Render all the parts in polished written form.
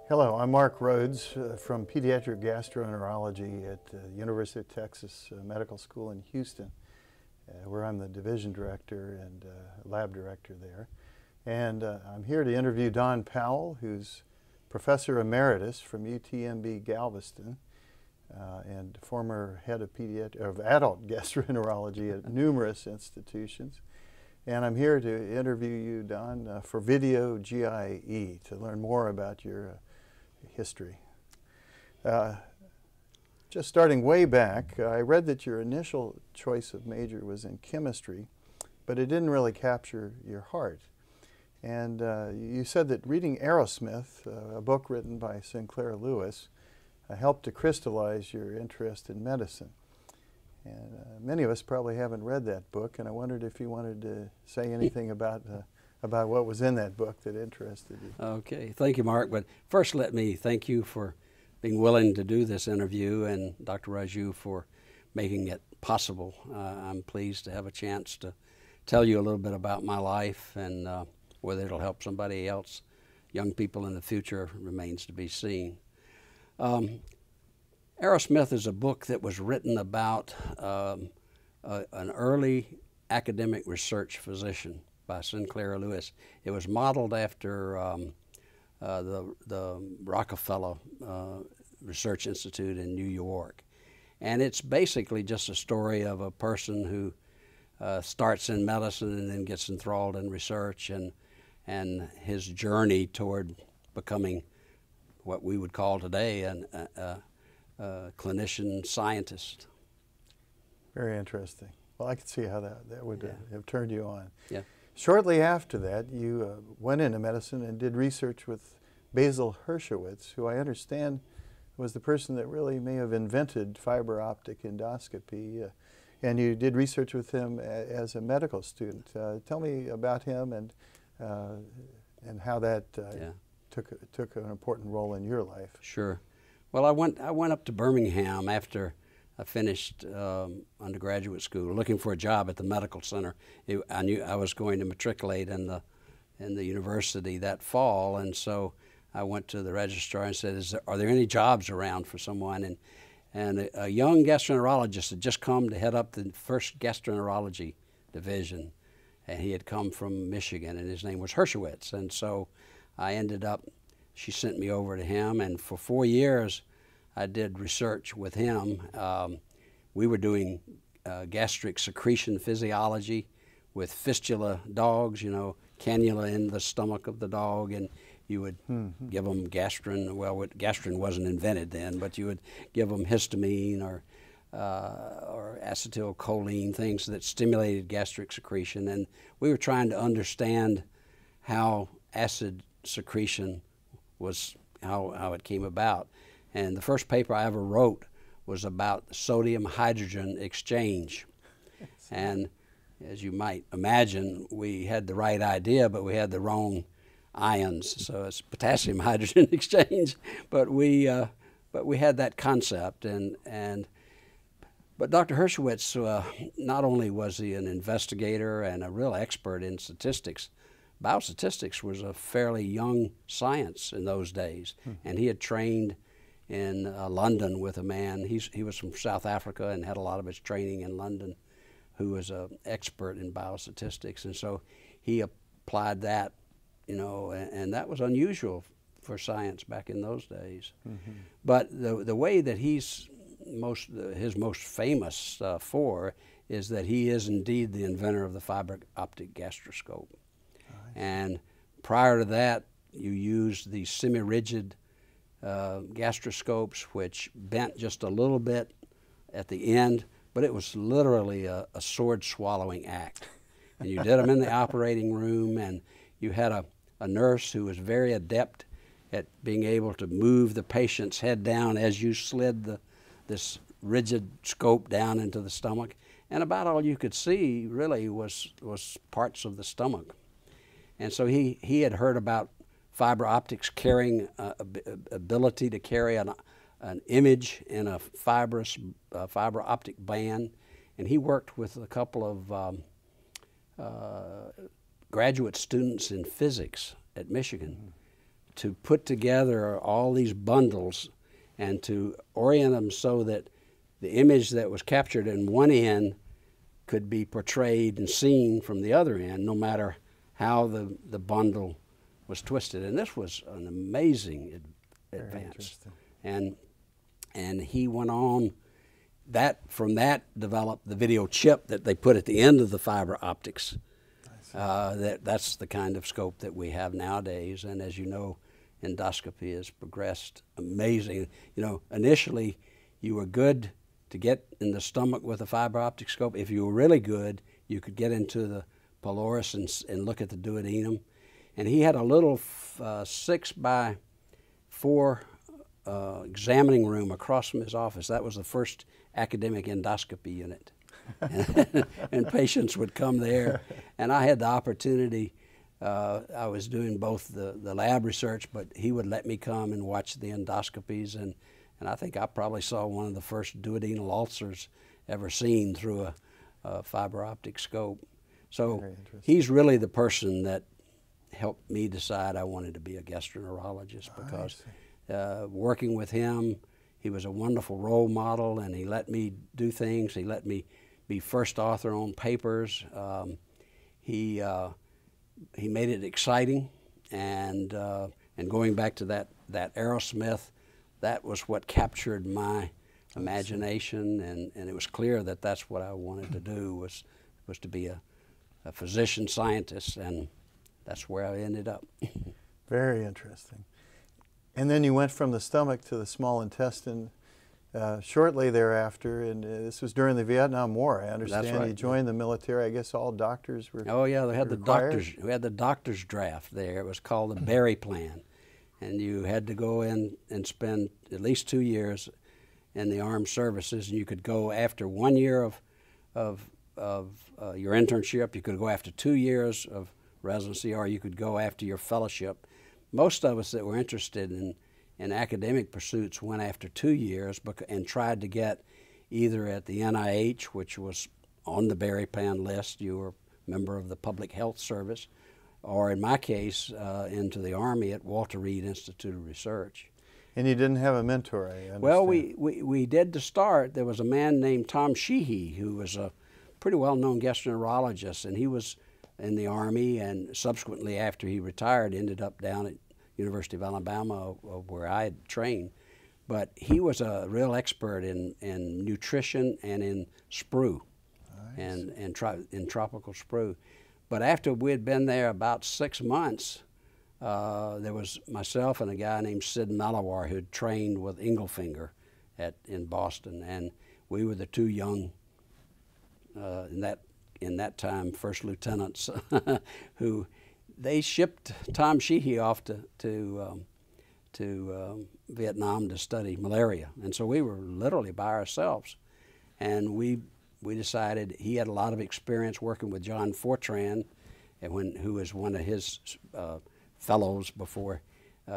Hello, I'm Mark Rhodes from Pediatric Gastroenterology at University of Texas Medical School in Houston, where I'm the division director and lab director there. And I'm here to interview Don Powell, who's Professor Emeritus from UTMB Galveston and former head of adult gastroenterology at numerous institutions. And I'm here to interview you, Don, for VideoGIE to learn more about your history. Just starting way back, I read that your initial choice of major was in chemistry, but it didn't really capture your heart. And you said that reading Aerosmith, a book written by Sinclair Lewis, helped to crystallize your interest in medicine. And many of us probably haven't read that book, and I wondered if you wanted to say anything about what was in that book that interested you. Okay, thank you, Mark. But first, let me thank you for being willing to do this interview, and Dr. Raju for making it possible. I'm pleased to have a chance to tell you a little bit about my life, and whether it'll help somebody else, young people in the future, remains to be seen. Aerosmith is a book that was written about an early academic research physician by Sinclair Lewis. It was modeled after the Rockefeller Research Institute in New York. And it's basically just a story of a person who starts in medicine and then gets enthralled in research, and his journey toward becoming what we would call today a clinician scientist. Very interesting. Well, I could see how that would have turned you on. Yeah. Shortly after that, you went into medicine and did research with Basil Hershowitz, who I understand was the person that really may have invented fiber optic endoscopy. And you did research with him as a medical student. Tell me about him and how that took an important role in your life. Sure. Well, I went up to Birmingham after I finished undergraduate school, looking for a job at the medical center. I knew I was going to matriculate in the university that fall, and so I went to the registrar and said, "Are there any jobs around for someone?" And a young gastroenterologist had just come to head up the first gastroenterology division, and he had come from Michigan, and his name was Hershowitz. And so I ended up, she sent me over to him, and for 4 years I did research with him. We were doing gastric secretion physiology with fistula dogs, you know, cannula in the stomach of the dog, and you would give them gastrin. Well, gastrin wasn't invented then, but you would give them histamine or acetylcholine, things that stimulated gastric secretion. And we were trying to understand how acid secretion was, how it came about. And the first paper I ever wrote was about sodium-hydrogen exchange. And as you might imagine, we had the right idea, but we had the wrong ions. So it's potassium-hydrogen exchange. But we had that concept. But Dr. Hershowitz, not only was he an investigator and a real expert in statistics, biostatistics was a fairly young science in those days. And he had trained in London with a man. He was from South Africa and had a lot of his training in London, who was an expert in biostatistics. And so he applied that, you know, and that was unusual for science back in those days. But the way that his most famous for is that he is indeed the inventor of the fiber optic gastroscope. And prior to that, you used the semi-rigid gastroscopes, which bent just a little bit at the end, but it was literally a sword-swallowing act. And you did them in the operating room, and you had a nurse who was very adept at being able to move the patient's head down as you slid this rigid scope down into the stomach. And about all you could see really was parts of the stomach. And so he had heard about fiber optics carrying ability to carry an image in a fiber optic band, and he worked with a couple of graduate students in physics at Michigan to put together all these bundles and to orient them so that the image that was captured in one end could be portrayed and seen from the other end, no matter how the bundle was twisted. And this was an amazing advance. And he went on, from that developed the video chip that they put at the end of the fiber optics. That's the kind of scope that we have nowadays. And as you know, endoscopy has progressed amazing. You know, initially you were good to get in the stomach with a fiber optic scope. If you were really good, you could get into the pylorus and look at the duodenum. And he had a little 6x4 examining room across from his office. That was the first academic endoscopy unit. And patients would come there. And I had the opportunity, I was doing both the lab research, but he would let me come and watch the endoscopies. And I think I probably saw one of the first duodenal ulcers ever seen through a fiber optic scope. So he's really the person that helped me decide I wanted to be a gastroenterologist, because working with him, he was a wonderful role model, and he let me do things. He let me be first author on papers. He made it exciting, and going back to that Aerosmith, that was what captured my imagination, and it was clear that that's what I wanted to do, was to be a physician scientist, and that's where I ended up. Very interesting. And then you went from the stomach to the small intestine shortly thereafter, and this was during the Vietnam War, I understand. That's right. You joined the military. I guess all doctors were Oh yeah, they had required? we had the doctor's draft there. It was called the Berry Plan, and you had to go in and spend at least 2 years in the armed services, and you could go after 1 year of your internship. You could go after 2 years of residency, or you could go after your fellowship. Most of us that were interested in academic pursuits went after 2 years and tried to get either at the NIH, which was on the Berry Plan list, you were a member of the Public Health Service, or in my case, into the Army at Walter Reed Institute of Research. And you didn't have a mentor, I understand. Well, we did to start. There was a man named Tom Sheehy, who was a pretty well-known gastroenterologist, and he was in the Army, and subsequently after he retired ended up down at University of Alabama, where I had trained. But he was a real expert in nutrition and in sprue, and in tropical sprue. But after we had been there about 6 months, there was myself and a guy named Sid Malawar who had trained with Engelfinger in Boston, and we were the two young, in that time, first lieutenants who they shipped Tom Sheehy off to Vietnam to study malaria, and so we were literally by ourselves. And we decided he had a lot of experience working with John Fortran, who was one of his fellows before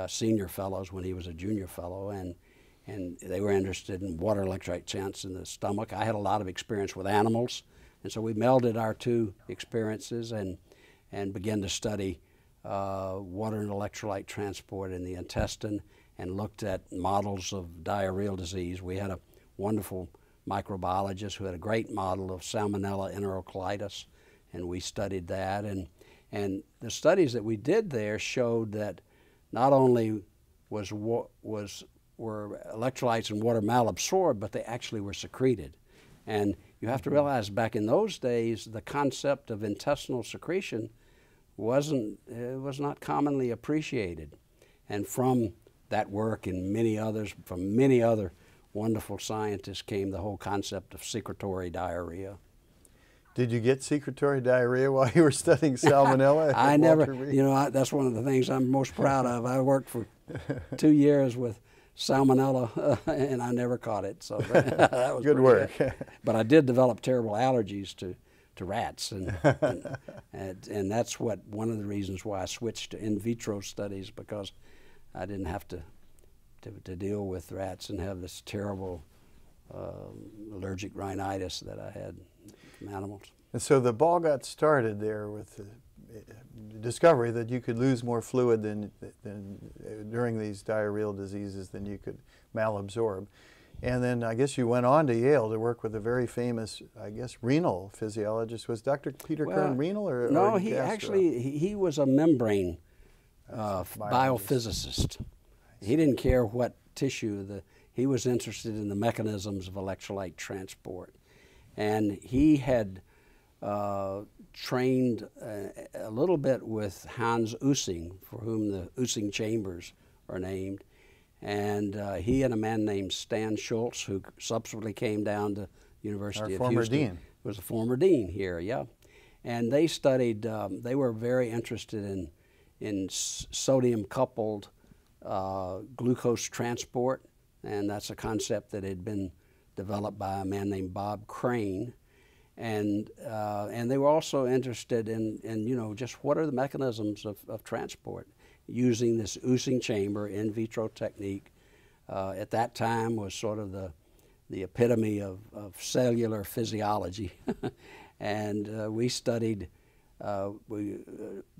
senior fellows when he was a junior fellow, and they were interested in water electrolyte chance in the stomach. I had a lot of experience with animals, and so we melded our two experiences and began to study water and electrolyte transport in the intestine, and looked at models of diarrheal disease. We had a wonderful microbiologist who had a great model of Salmonella enterocolitis, and we studied that. And the studies that we did there showed that not only were electrolytes in water malabsorbed, but they actually were secreted. And you have to realize back in those days, the concept of intestinal secretion was not commonly appreciated. And from that work and many others, from many other wonderful scientists, came the whole concept of secretory diarrhea. Did you get secretory diarrhea while you were studying salmonella? I never, you know, that's one of the things I'm most proud of. I worked for 2 years with salmonella, and I never caught it. So that was good work. But I did develop terrible allergies to rats, and that's one of the reasons why I switched to in vitro studies, because I didn't have to deal with rats and have this terrible allergic rhinitis that I had from animals. And so the ball got started there with discovery that you could lose more fluid than during these diarrheal diseases than you could malabsorb. And then I guess you went on to Yale to work with a very famous, I guess, renal physiologist. Was Dr. Peter Kern renal or no? Or He gastro? actually he was a membrane biophysicist. He didn't care what tissue. He was interested in the mechanisms of electrolyte transport, and he had trained a little bit with Hans Using, for whom the Using chambers are named. And he and a man named Stan Schultz, who subsequently came down to University of Houston. Former dean. Was a former dean here, yeah. And they studied, they were very interested in sodium-coupled glucose transport, and that's a concept that had been developed by a man named Bob Crane. And they were also interested in you know, just what are the mechanisms of transport, using this Using chamber in vitro technique. At that time was sort of the epitome of cellular physiology. And we studied,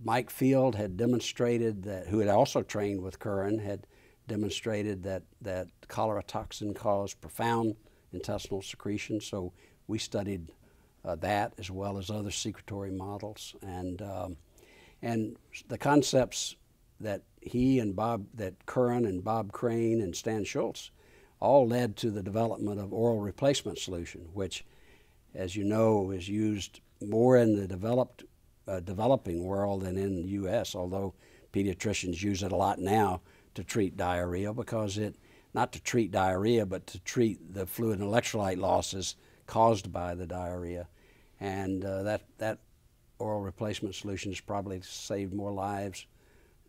Mike Field had demonstrated that, who had also trained with Curran, had demonstrated that cholera toxin caused profound intestinal secretion. So we studied that as well as other secretory models. And the concepts that that Curran and Bob Crane and Stan Schultz all led to the development of oral replacement solution, which, as you know, is used more in the developing world than in the U.S., although pediatricians use it a lot now to treat diarrhea, because not to treat diarrhea, but to treat the fluid and electrolyte losses caused by the diarrhea. And that oral replacement solution has probably saved more lives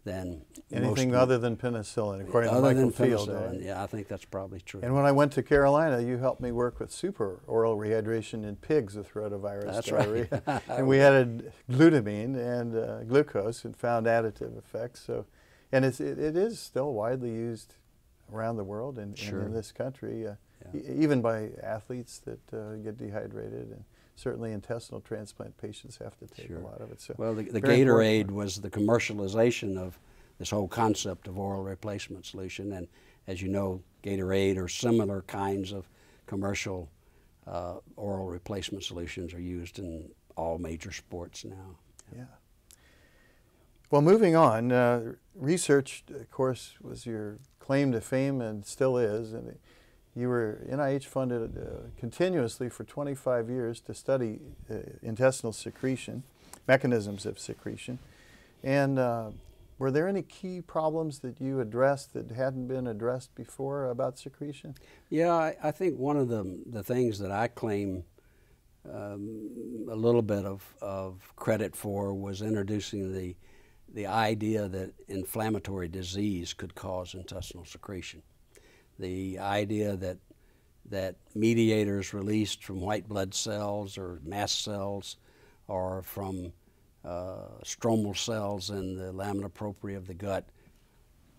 than anything other than penicillin, according to Michael Field. Yeah, I think that's probably true. And when I went to Carolina, you helped me work with super oral rehydration in pigs with rotavirus diarrhea. Right. And we added glutamine and glucose and found additive effects. So, and it is still widely used around the world and in this country, even by athletes that get dehydrated, and certainly intestinal transplant patients have to take a lot of it. So well, the Gatorade was the commercialization of this whole concept of oral replacement solution, and as you know, Gatorade or similar kinds of commercial oral replacement solutions are used in all major sports now. Yeah. Well, moving on, research, of course, was your claim to fame and still is. And you were NIH funded continuously for 25 years to study intestinal secretion, mechanisms of secretion. And were there any key problems that you addressed that hadn't been addressed before about secretion? Yeah, I think one of the things that I claim a little bit of credit for was introducing the idea that inflammatory disease could cause intestinal secretion. The idea that mediators released from white blood cells or mast cells or from stromal cells in the lamina propria of the gut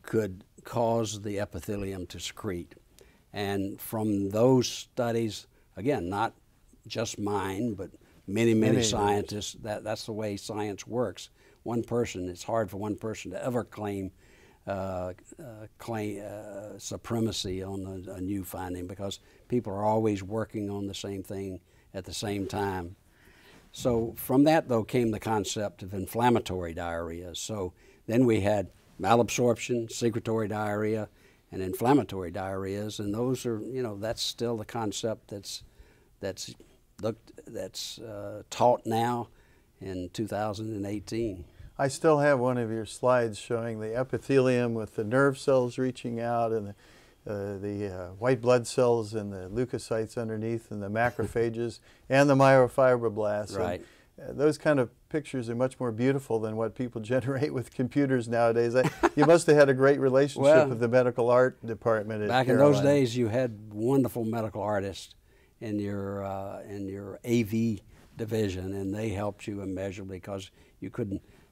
could cause the epithelium to secrete. And from those studies, again, not just mine, but many scientists, that's the way science works. One person, it's hard for one person to ever claim supremacy on a new finding, because people are always working on the same thing at the same time. So from that, though, came the concept of inflammatory diarrhea. So then we had malabsorption, secretory diarrhea, and inflammatory diarrheas, and those are, you know, that's still the concept that's taught now in 2018. I still have one of your slides showing the epithelium with the nerve cells reaching out, and the white blood cells and the leukocytes underneath, and the macrophages and the myofibroblasts. Right. And, those kind of pictures are much more beautiful than what people generate with computers nowadays. You must have had a great relationship with the medical art department at Back Carolina. in those days, you had wonderful medical artists in your AV division, and they helped you immeasurably, because you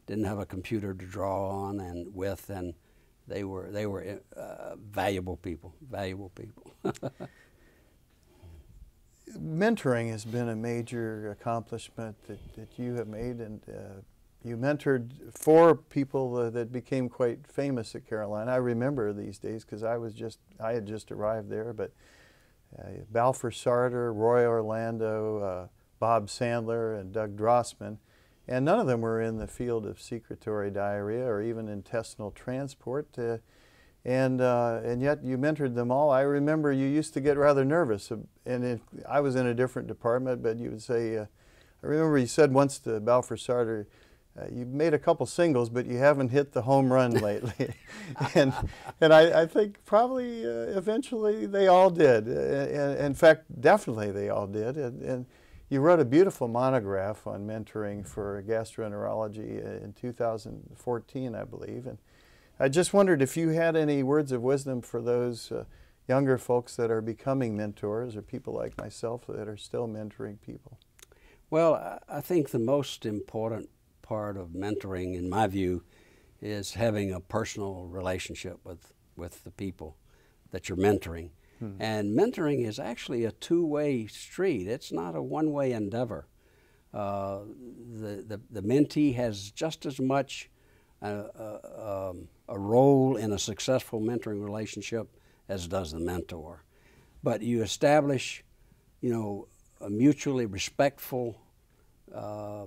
didn't have a computer to draw on and with, and they were valuable people. Mentoring has been a major accomplishment that you have made, and you mentored 4 people that became quite famous at Carolina. I remember these days because I had just arrived there, but Balfour Sarter, Roy Orlando, Bob Sandler, and Doug Drossman, and none of them were in the field of secretory diarrhea or even intestinal transport, and yet you mentored them all. I remember you used to get rather nervous, and I was in a different department, but you would say, I remember you said once to Balfour Sarter, you've made a couple singles, but you haven't hit the home run lately. and I think probably eventually they all did. In fact, definitely they all did. And you wrote a beautiful monograph on mentoring for gastroenterology in 2014, I believe. And I just wondered if you had any words of wisdom for those younger folks that are becoming mentors, or people like myself that are still mentoring people. Well, I think the most important part of mentoring, in my view, is having a personal relationship with the people that you're mentoring. And mentoring is actually a two-way street. It's not a one-way endeavor. The mentee has just as much a role in a successful mentoring relationship as does the mentor. But you establish, a mutually respectful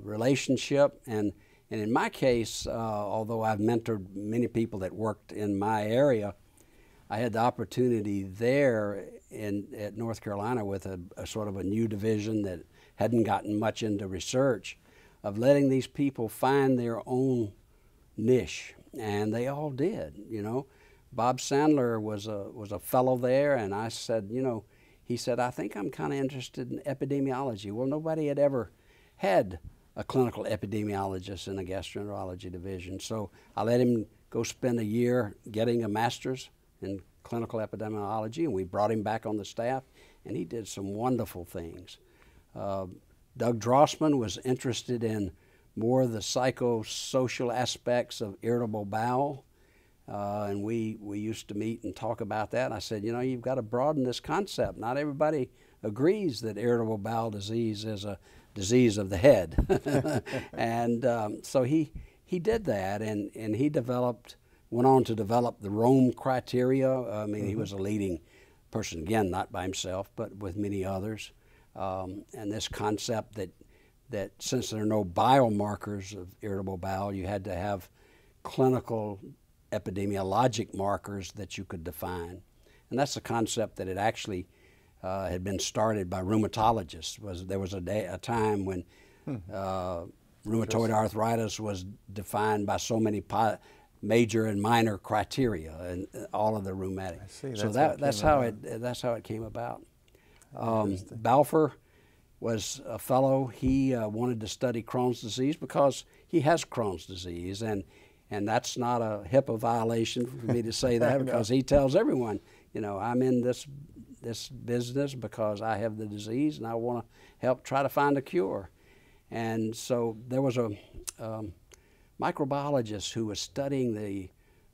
relationship, and in my case, although I've mentored many people that worked in my area, I had the opportunity there at North Carolina with a sort of a new division that hadn't gotten much into research, of letting these people find their own niche, and they all did. Bob Sandler was a fellow there, and I said, he said, I think I'm kind of interested in epidemiology. Well, nobody had ever had a clinical epidemiologist in a gastroenterology division, so I let him go spend a year getting a master's in clinical epidemiology, and we brought him back on the staff, and he did some wonderful things. Doug Drossman was interested in more of the psychosocial aspects of irritable bowel, and we used to meet and talk about that. And I said, you've got to broaden this concept. Not everybody agrees that irritable bowel disease is a disease of the head. And so he did that, and he went on to develop the Rome criteria. I mean, he was a leading person, again, not by himself, but with many others. And this concept that since there are no biomarkers of irritable bowel, you had to have clinical epidemiologic markers that you could define. And that's the concept that it actually had been started by rheumatologists. There was a time when rheumatoid arthritis was defined by so many major and minor criteria, and all of the rheumatic. I see. So that's how it came about. Balfour was a fellow. He wanted to study Crohn's disease because he has Crohn's disease, and that's not a HIPAA violation for me to say that, because he tells everyone, I'm in this business because I have the disease and I want to help try to find a cure. And so there was a microbiologist who was studying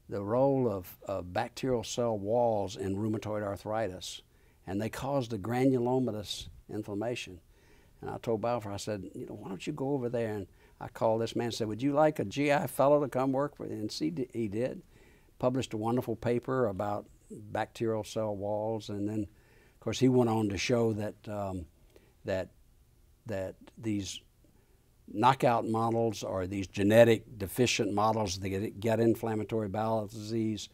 the role of bacterial cell walls in rheumatoid arthritis, and they caused a granulomatous inflammation. And I told Balfour, I said, why don't you go over there? And I called this man and said, would you like a GI fellow to come work for you? And he did. Published a wonderful paper about bacterial cell walls, and then, of course, he went on to show that these knockout models, or these genetic deficient models that get inflammatory bowel disease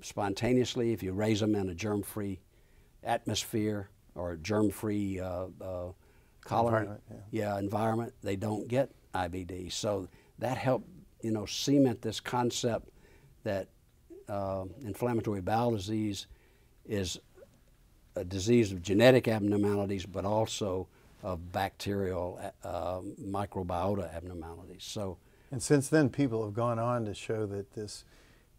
spontaneously, if you raise them in a germ-free atmosphere or germ-free colony, environment, they don't get IBD. So that helped, cement this concept that inflammatory bowel disease is a disease of genetic abnormalities, but also of bacterial microbiota abnormalities. So, and since then, people have gone on to show that this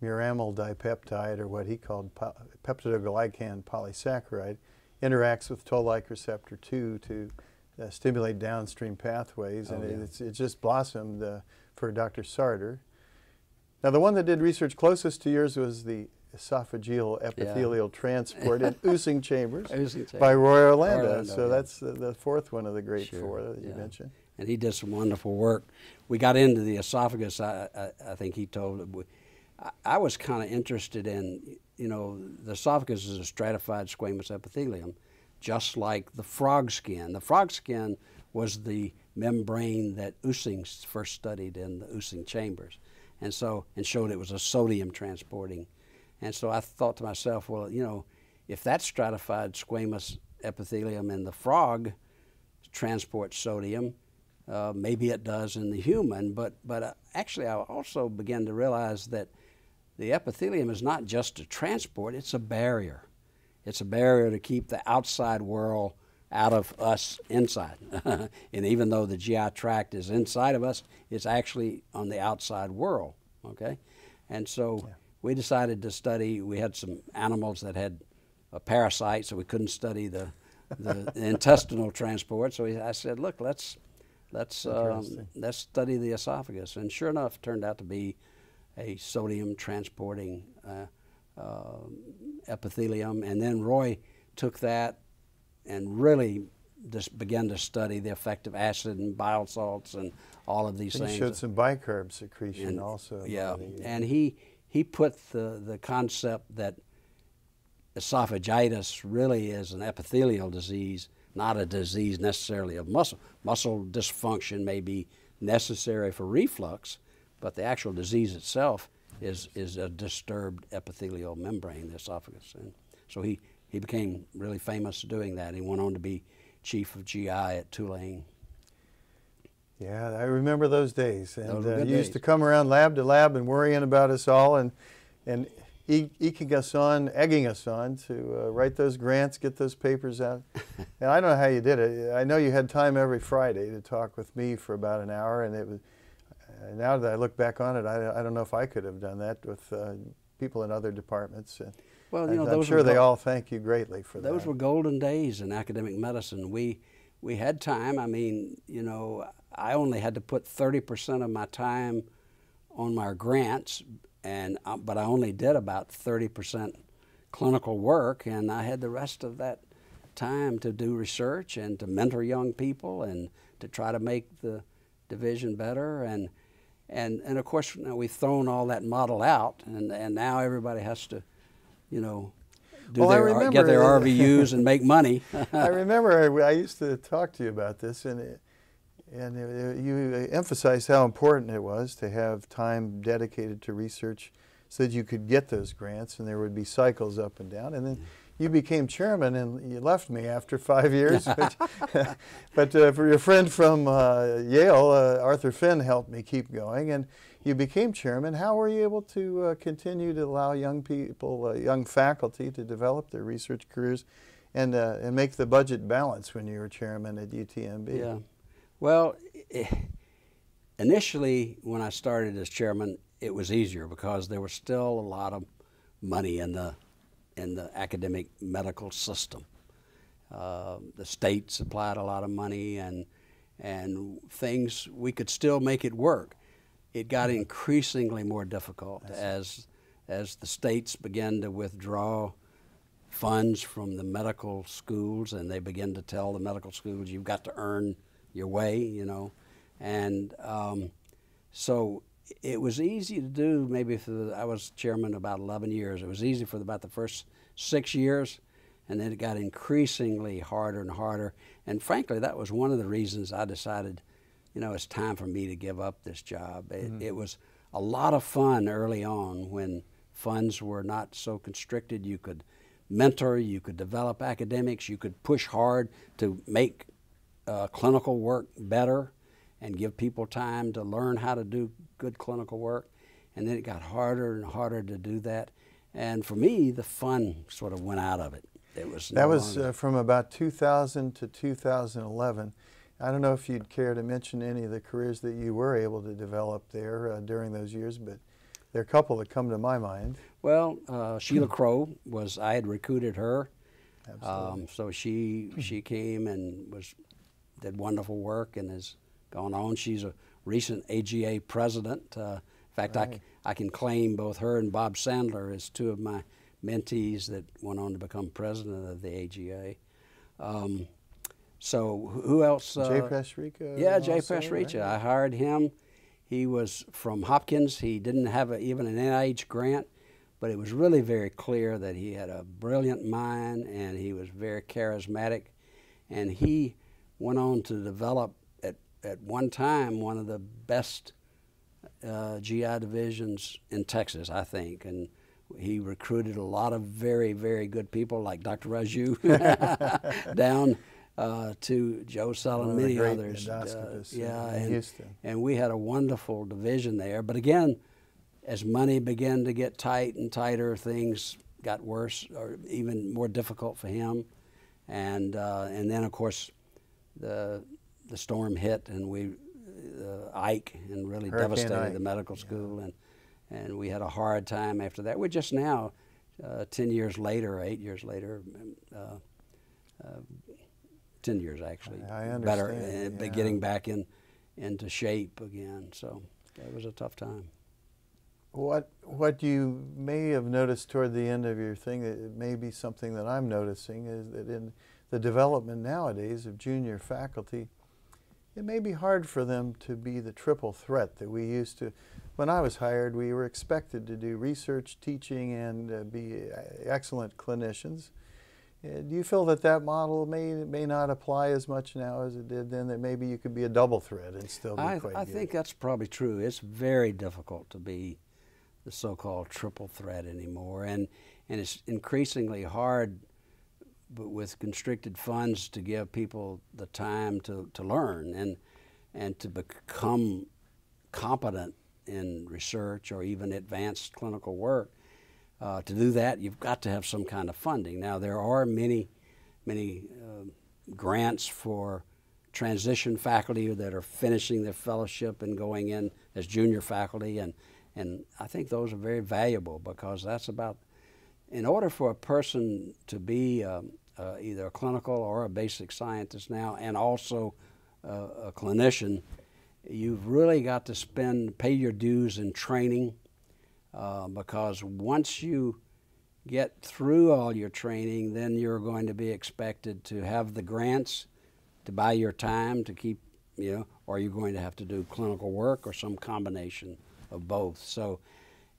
muramyl dipeptide, or what he called peptidoglycan polysaccharide, interacts with toll-like receptor 2 to stimulate downstream pathways, and it just blossomed for Dr. Sarter. Now, the one that did research closest to yours was the esophageal epithelial transport in oozing chambers by Roy Orlando. So that's the fourth one of the great four that you mentioned. and he did some wonderful work. We got into the esophagus. I think he told. I was kind of interested in, the esophagus is a stratified squamous epithelium, just like the frog skin. The frog skin was the membrane that Using first studied in the Using chambers, and showed it was a sodium transporting. And so I thought to myself, well, if that stratified squamous epithelium in the frog transports sodium, maybe it does in the human. But actually, I also began to realize that the epithelium is not just a transport; it's a barrier. It's a barrier to keep the outside world out of us inside. And even though the GI tract is inside of us, it's actually on the outside world. Okay, and so we decided to study. We had some animals that had a parasite, so we couldn't study the intestinal transport. So I said, look, let's study the esophagus, and sure enough, it turned out to be a sodium transporting epithelium. And then Roy took that and really just began to study the effect of acid and bile salts and all of these things. He showed some bicarb secretion also. Yeah, and he put the concept that esophagitis really is an epithelial disease, not a disease necessarily of muscle. Muscle dysfunction may be necessary for reflux, but the actual disease itself is a disturbed epithelial membrane, the esophagus. And so he became really famous doing that. He went on to be chief of GI at Tulane. Yeah, I remember those days. And he used to come around lab to lab and worrying about us all and egging us on to write those grants, get those papers out. And I don't know how you did it. I know you had time every Friday to talk with me for about an hour, and it was. Now that I look back on it, I don't know if I could have done that with people in other departments. Well, I'm sure they all thank you greatly for that. Those were golden days in academic medicine. We had time. I mean, I only had to put 30% of my time on my grants, but I only did about 30% clinical work, and I had the rest of that time to do research and to mentor young people and to try to make the division better. And of course, we've thrown all that model out, and now everybody has to, get their RVUs and make money. I remember I used to talk to you about this, and you emphasized how important it was to have time dedicated to research so that you could get those grants, and there would be cycles up and down. And then you became chairman, and you left me after 5 years. But for your friend from Yale, Arthur Finn, helped me keep going, and you became chairman. How were you able to continue to allow young people, young faculty, to develop their research careers and make the budget balance when you were chairman at UTMB? Yeah. Well, initially when I started as chairman, it was easier because there was still a lot of money in the academic medical system. The state supplied a lot of money, and things, we could still make it work. It got increasingly more difficult as the states began to withdraw funds from the medical schools, and they began to tell the medical schools, you've got to earn your way, And so it was easy to do maybe I was chairman about 11 years. It was easy for about the first 6 years, and then it got increasingly harder and harder. And frankly, that was one of the reasons I decided, it's time for me to give up this job. It was a lot of fun early on when funds were not so constricted. You could mentor, you could develop academics, you could push hard to make clinical work better and give people time to learn how to do good clinical work. And then it got harder and harder to do that. And for me, the fun sort of went out of it. That was from about 2000 to 2011. I don't know if you'd care to mention any of the careers that you were able to develop there during those years, but there are a couple that come to my mind. Well, Sheila Crow I had recruited her. Absolutely. So she came and did wonderful work and has gone on. She's a recent AGA president. In fact, right. I can claim both her and Bob Sandler as two of my mentees that went on to become president of the AGA. So who else? Jay Pasricha? Yeah, Jay also, Pasricha. right? I hired him. He was from Hopkins. He didn't have even an NIH grant, but it was really very clear that he had a brilliant mind and he was very charismatic. And he went on to develop, at one time, one of the best GI divisions in Texas, I think. And he recruited a lot of very, very good people like Dr. Raju down to Joe Sell and many others. Yeah, in Houston. And we had a wonderful division there. But again, as money began to get tight and tighter, things got worse or even more difficult for him. And then, of course, the storm hit, and Ike, and really Hurricane devastated Ike. the medical school, and we had a hard time after that. We're just now, 10 years later, 8 years later, 10 years actually, I understand. better, getting back into shape again. So that was a tough time. What you may have noticed toward the end of your thing, it may be something that I'm noticing, is that in the development nowadays of junior faculty, it may be hard for them to be the triple threat that we used to. When I was hired, we were expected to do research, teaching, and be excellent clinicians. Do you feel that that model may not apply as much now as it did then, that maybe you could be a double threat and still be quite good? I think that's probably true. It's very difficult to be the so-called triple threat anymore, and it's increasingly hard, but with constricted funds, to give people the time to learn and to become competent in research or even advanced clinical work. To do that, you've got to have some kind of funding. Now, there are many grants for transition faculty that are finishing their fellowship and going in as junior faculty, and I think those are very valuable, because that's about, in order for a person to be either a clinical or a basic scientist now, and also a clinician, you've really got to pay your dues in training, because once you get through all your training, then you're going to be expected to have the grants to buy your time to keep, or you're going to have to do clinical work or some combination of both. So,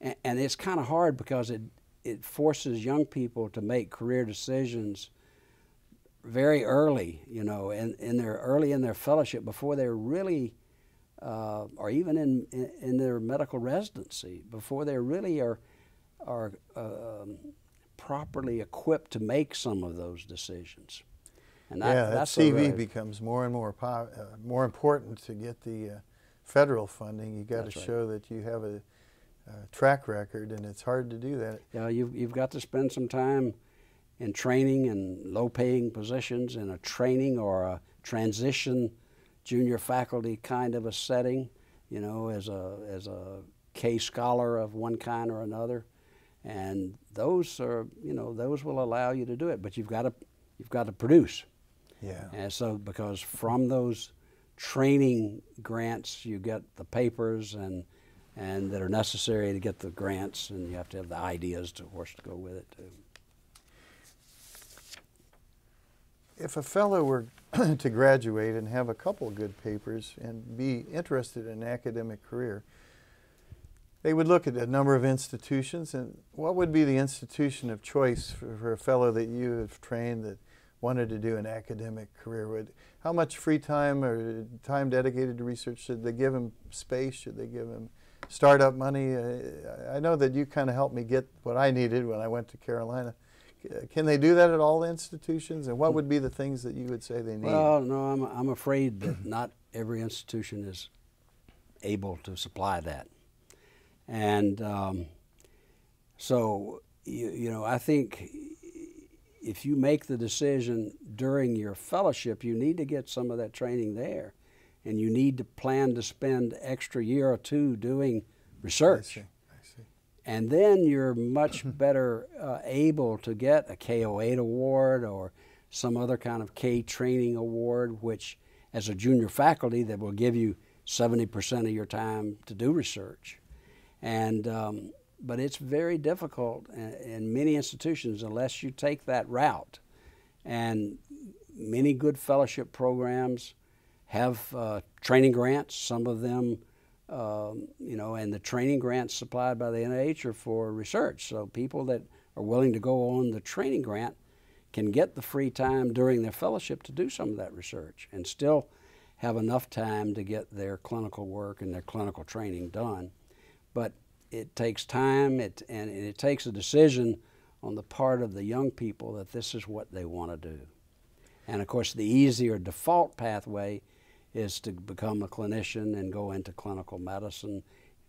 and it's kind of hard, because it forces young people to make career decisions very early, early in their fellowship, before they're really, or even in their medical residency, before they really are properly equipped to make some of those decisions. And that CV becomes more and more important to get the federal funding. You got to show that you have a track record, and it's hard to do that. Yeah, you've got to spend some time in training in low-paying positions, in a training or a transition junior faculty kind of a setting, as a K scholar of one kind or another, and those are, those will allow you to do it. But you've got to produce. Yeah. And so, because from those training grants, you get the papers and that are necessary to get the grants, and you have to have the ideas, of course, to go with it too. If a fellow were to graduate and have a couple of good papers and be interested in an academic career, they would look at a number of institutions, and what would be the institution of choice for a fellow that you have trained that wanted to do an academic career? How much free time or time dedicated to research? Should they give him space? Should they give him startup money? I know that you kind of helped me get what I needed when I went to Carolina. Can they do that at all institutions? And what would be the things that you would say they need? Well, no, I'm afraid that not every institution is able to supply that. And so, I think if you make the decision during your fellowship, you need to get some of that training there. And you need to plan to spend extra year or two doing research. I see. And then you're much better able to get a K08 award or some other kind of K training award, which as a junior faculty, that will give you 70% of your time to do research. And but it's very difficult in many institutions unless you take that route and many good fellowship programs have training grants. Some of them, you know, and the training grants supplied by the NIH are for research. So people that are willing to go on the training grant can get the free time during their fellowship to do some of that research and still have enough time to get their clinical work and their clinical training done. But it takes time, and it takes a decision on the part of the young people that this is what they want to do. And of course, the easier default pathway is to become a clinician and go into clinical medicine.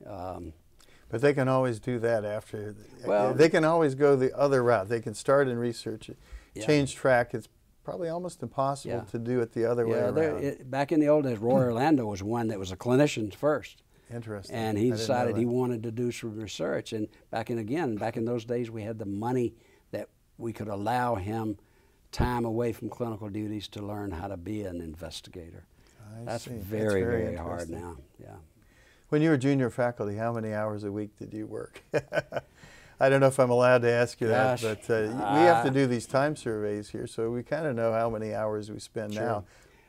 But they can always do that after. Well, they can always go the other route. They can start in research, yeah. change track. It's probably almost impossible Yeah. to do it the other way around. Back in the old days, Roy Orlando was one that was a clinician first. Interesting. And he decided he wanted to do some research. And back in those days, we had the money that we could allow him time away from clinical duties to learn how to be an investigator. That's very, very hard now. Yeah. When you were junior faculty, how many hours a week did you work? I don't know if I'm allowed to ask you that, but we have to do these time surveys here, so we kind of know how many hours we spend now.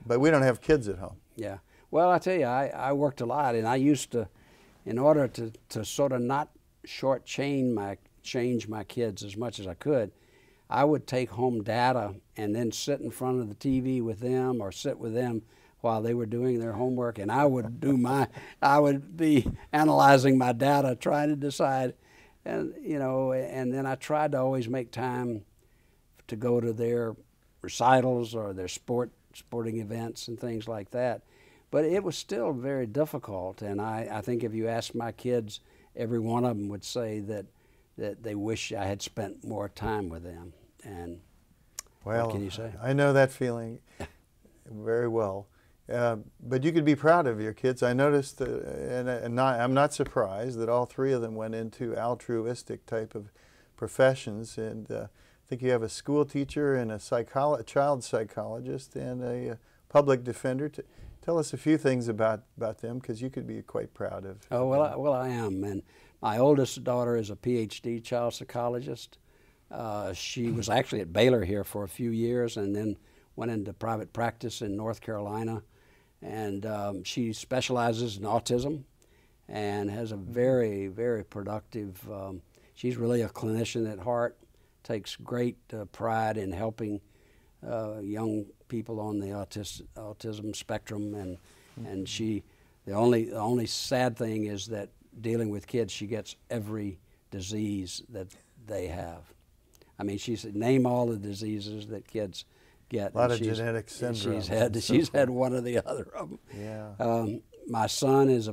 But we don't have kids at home. Yeah. Well, I tell you, I worked a lot, and I used to, in order to sort of not change my kids as much as I could, I would take home data and then sit in front of the TV with them or sit with them while they were doing their homework, and I would be analyzing my data, trying to decide, and you know, and then I tried to always make time to go to their recitals or their sporting events and things like that. But it was still very difficult, and I think if you ask my kids, every one of them would say that they wish I had spent more time with them. And well, what can you say? I know that feeling very well. But you could be proud of your kids. I noticed, I'm not surprised that all three of them went into altruistic type of professions. And I think you have a school teacher and a child psychologist and a public defender. Tell us a few things about them, because you could be quite proud of. Oh, well, I am. And my oldest daughter is a PhD child psychologist. She was actually at Baylor here for a few years and then went into private practice in North Carolina. And she specializes in autism and has a very, very productive, she's really a clinician at heart, takes great pride in helping young people on the autism spectrum. And the only sad thing is that dealing with kids, she gets every disease that they have. I mean, she said, name all the diseases that kids get. A lot of genetic syndromes. She's had one or the other of them. Yeah. My son is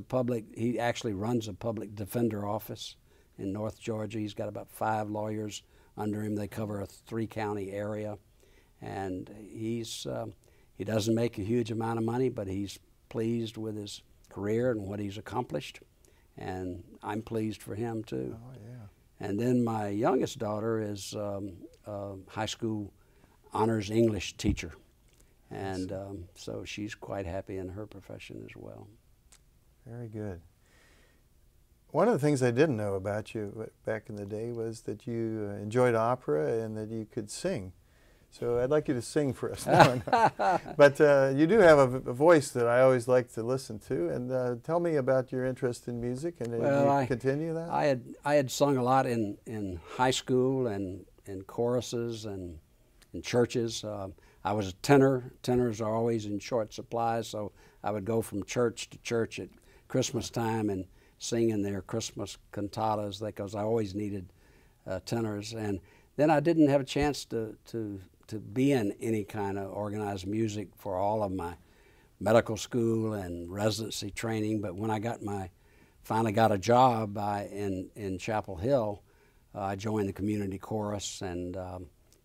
he actually runs a public defender office in North Georgia. He's got about 5 lawyers under him. They cover a 3-county area. And he doesn't make a huge amount of money, but he's pleased with his career and what he's accomplished. And I'm pleased for him too. Oh, yeah. And then my youngest daughter is a high school honors English teacher. And so she's quite happy in her profession as well. Very good. One of the things I didn't know about you back in the day was that you enjoyed opera and that you could sing. So I'd like you to sing for us now. But you do have a voice that I always like to listen to. And tell me about your interest in music, and did you continue that? I had sung a lot in high school and in choruses and in churches. I was a tenor. Tenors are always in short supply, so I would go from church to church at Christmas time and sing in their Christmas cantatas, because I always needed tenors. And then I didn't have a chance to be in any kind of organized music for all of my medical school and residency training. But when I finally got a job in Chapel Hill, I joined the community chorus and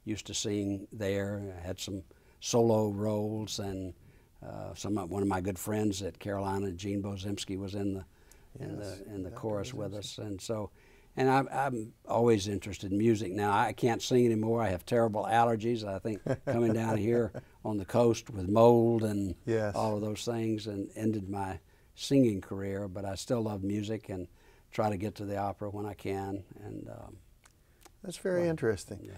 used to sing there. I had some solo roles, and one of my good friends at Carolina, Gene Bozimski, was in the chorus with us. And so, and I'm always interested in music. Now, I can't sing anymore. I have terrible allergies. I think coming down here on the coast with mold and all of those things, and ended my singing career. But I still love music and try to get to the opera when I can. And that's very interesting. Yeah.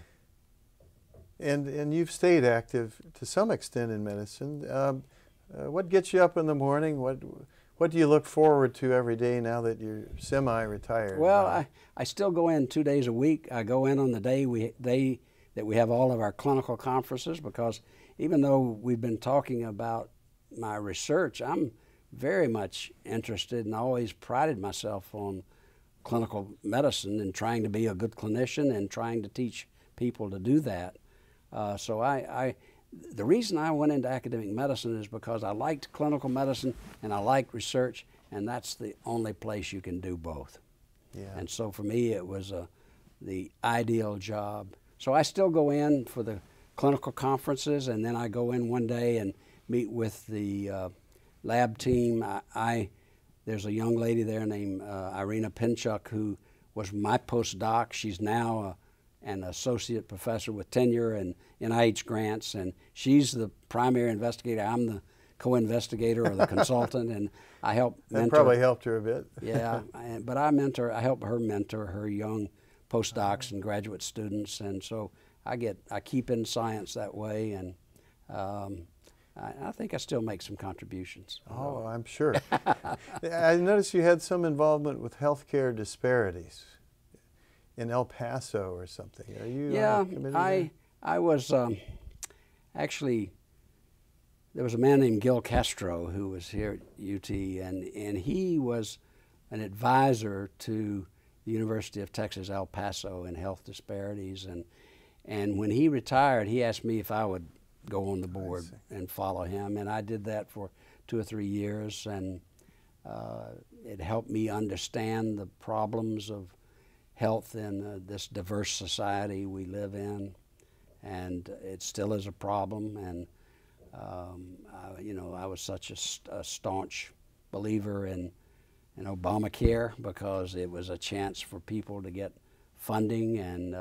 And you've stayed active to some extent in medicine. What gets you up in the morning? What do you look forward to every day now that you're semi-retired? Well, I still go in 2 days a week. I go in on the day that we have all of our clinical conferences, because even though we've been talking about my research, I'm very much interested and always prided myself on clinical medicine and trying to be a good clinician and trying to teach people to do that. So the reason I went into academic medicine is because I liked clinical medicine and I liked research, and that's the only place you can do both. Yeah. And so for me, it was the ideal job. So I still go in for the clinical conferences, and then I go in one day and meet with the lab team. There's a young lady there named Irina Pinchuk, who was my postdoc. She's now an associate professor with tenure and NIH grants, and she's the primary investigator. I'm the co-investigator or the consultant, and I help mentor. That probably helped her a bit. Yeah, but I help her mentor her young postdocs and graduate students, and so I keep in science that way, and I think I still make some contributions. Oh, I'm sure. I noticed you had some involvement with healthcare disparities in El Paso or something. Are you on the committee there? I was actually, there was a man named Gil Castro who was here at UT, and he was an advisor to the University of Texas, El Paso, in health disparities, and when he retired, he asked me if I would go on the board and follow him, and I did that for 2 or 3 years, and it helped me understand the problems of health in this diverse society we live in, and it still is a problem. And I was such a staunch believer in Obamacare, because it was a chance for people to get funding, and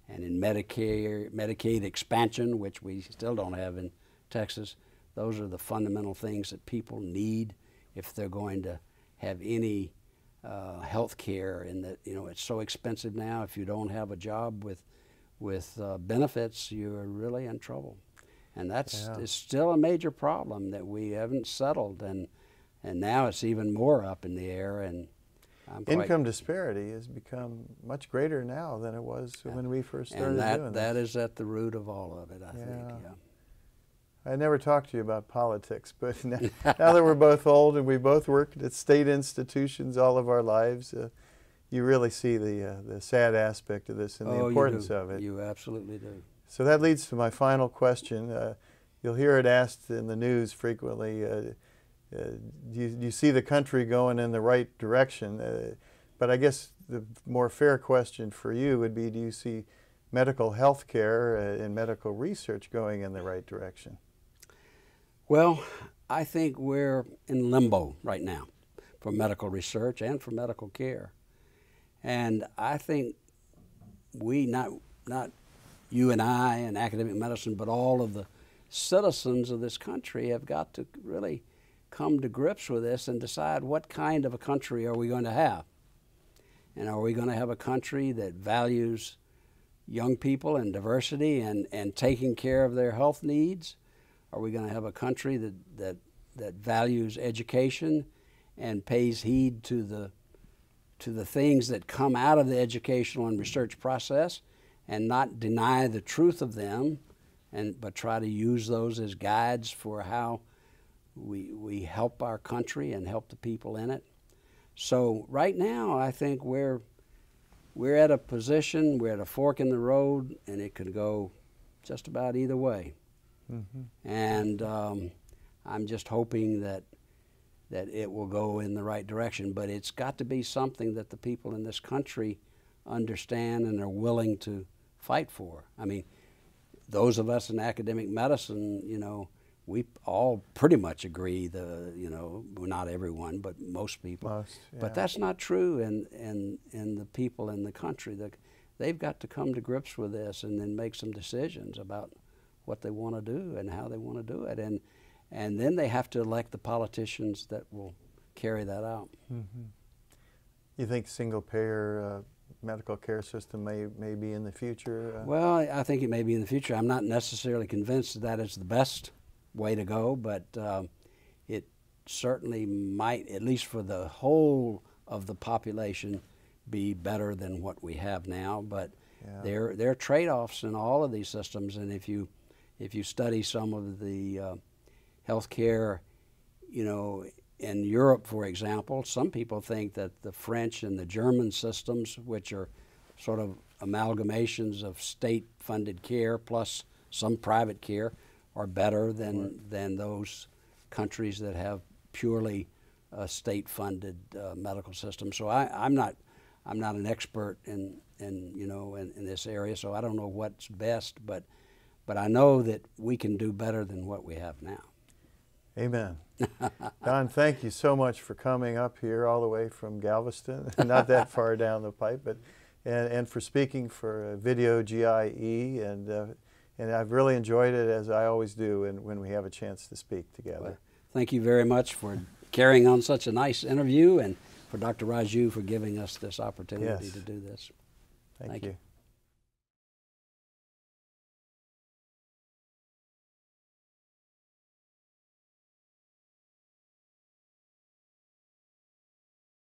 in Medicaid expansion, which we still don't have in Texas. Those are the fundamental things that people need if they're going to have any health care. And that, it's so expensive now. If you don't have a job with benefits, you're really in trouble. And that's it's still a major problem that we haven't settled, and now it's even more up in the air. And income disparity has become much greater now than it was when we first started doing this. That is at the root of all of it, I think. Yeah. I never talked to you about politics, but now that we're both old and we both worked at state institutions all of our lives, you really see the sad aspect of this and the importance of it. You absolutely do. So that leads to my final question. You'll hear it asked in the news frequently. Do you see the country going in the right direction? But I guess the more fair question for you would be, do you see medical health care and medical research going in the right direction? Well, I think we're in limbo right now for medical research and for medical care. And I think we, not you and I in academic medicine, but all of the citizens of this country have got to really come to grips with this and decide what kind of a country are we going to have. And are we going to have a country that values young people and diversity and taking care of their health needs? Are we going to have a country that values education and pays heed to the things that come out of the educational and research process, and not deny the truth of them, but try to use those as guides for how we help our country and help the people in it? So right now, I think we're at a position, we're at a fork in the road, and it could go just about either way. Mm-hmm. And I'm just hoping that it will go in the right direction. But it's got to be something that the people in this country understand and are willing to fight for. I mean, those of us in academic medicine, we all pretty much agree, well, not everyone, but most people. Most, yeah. But that's not true in the people in the country. They've got to come to grips with this and then make some decisions about what they want to do and how they want to do it. And then they have to elect the politicians that will carry that out. Mm-hmm. You think single-payer medical care system may be in the future? Well, I think it may be in the future. I'm not necessarily convinced that it's the best way to go, but it certainly might, at least for the whole of the population, be better than what we have now. But there are trade-offs in all of these systems, and if you study some of the healthcare, in Europe, for example, some people think that the French and the German systems, which are sort of amalgamations of state-funded care plus some private care, are better than those countries that have purely state-funded medical systems. So I'm not an expert in this area, so I don't know what's best, but I know that we can do better than what we have now. Amen. Don, thank you so much for coming up here all the way from Galveston, not that far down the pipe, and for speaking for VideoGIE, and I've really enjoyed it, as I always do when we have a chance to speak together. Well, thank you very much for carrying on such a nice interview, and for Dr. Raju for giving us this opportunity to do this. Thank you.